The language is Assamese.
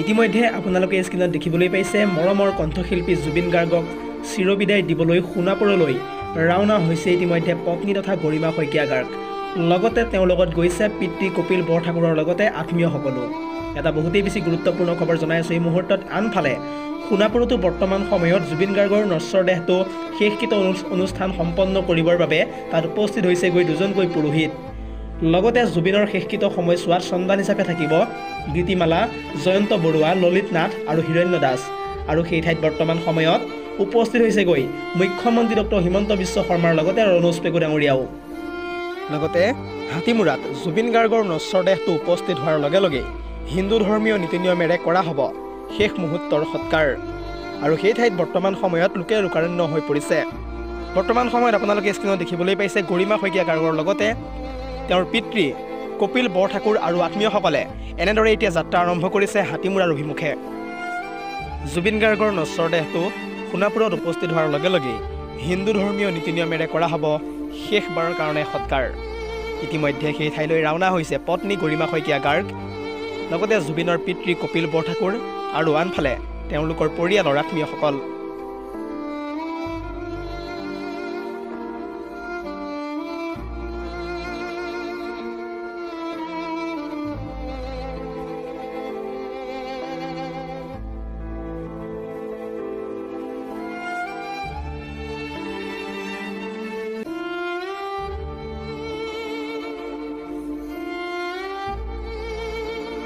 ইতিমধ্যে আপোনালোকে স্ক্ৰীনত দেখিবলৈ পাইছে মৰমৰ কণ্ঠশিল্পী জুবিন গাৰ্গক চিৰবিদায় দিবলৈ সোণাপুৰলৈ ৰাওনা হৈছে ইতিমধ্যে পত্নী তথা গৰিমা শইকীয়া গাৰ্গ। লগতে তেওঁৰ লগত গৈছে পিতৃ কপিল বৰঠাকুৰৰ লগতে আত্মীয়সকলো। এটা বহুতেই বেছি গুৰুত্বপূৰ্ণ খবৰ জনাই আছোঁ এই মুহূৰ্তত। আনফালে সোণাপুৰতো বৰ্তমান সময়ত জুবিন গাৰ্গৰ নশ্বৰ দেহটো শেষকৃত অনুষ্ঠান সম্পন্ন কৰিবৰ বাবে তাত উপস্থিত হৈছেগৈ দুজনকৈ পুৰোহিত। লগতে জুবিনৰ শেষকৃত সময়ছোৱাত সন্ধান হিচাপে থাকিব গীতিমালা, জয়ন্ত বৰুৱা, ললিত নাথ আৰু হিৰণ্য দাস। আৰু সেই ঠাইত বৰ্তমান সময়ত উপস্থিত হৈছেগৈ মুখ্যমন্ত্ৰী ডক্টৰ হিমন্ত বিশ্ব শৰ্মাৰ লগতে ৰণোজ পেগু ডাঙৰীয়াও। লগতে হাতীমূৰাত জুবিন গাৰ্গৰ নশ্বৰ দেহটো উপস্থিত হোৱাৰ লগে লগে হিন্দু ধৰ্মীয় নীতি নিয়মেৰে কৰা হ'ব শেষ মুহূৰ্তৰ সৎকাৰ। আৰু সেই ঠাইত বৰ্তমান সময়ত লোকে লোকাৰণ্য হৈ পৰিছে। বৰ্তমান সময়ত আপোনালোকে স্ক্ৰীনত দেখিবলৈ পাইছে গৰিমা শইকীয়া গাৰ্গৰ লগতে তেওঁৰ পিতৃ কপিল বৰঠাকুৰ আৰু আত্মীয়সকলে এনেদৰে এতিয়া যাত্ৰা আৰম্ভ কৰিছে হাতীমূৰাৰ অভিমুখে। জুবিন গাৰ্গৰ নশ্বৰ দেহটো সোণাপুৰত উপস্থিত হোৱাৰ লগে লগে হিন্দু ধৰ্মীয় নীতি নিয়মেৰে কৰা হ'ব শেষবাৰৰ কাৰণে সৎকাৰ। ইতিমধ্যে সেই ঠাইলৈ ৰাওনা হৈছে পত্নী গৰিমা শইকীয়া গাৰ্গ, লগতে জুবিনৰ পিতৃ কপিল বৰঠাকুৰ আৰু আনফালে তেওঁলোকৰ পৰিয়ালৰ আত্মীয়সকল।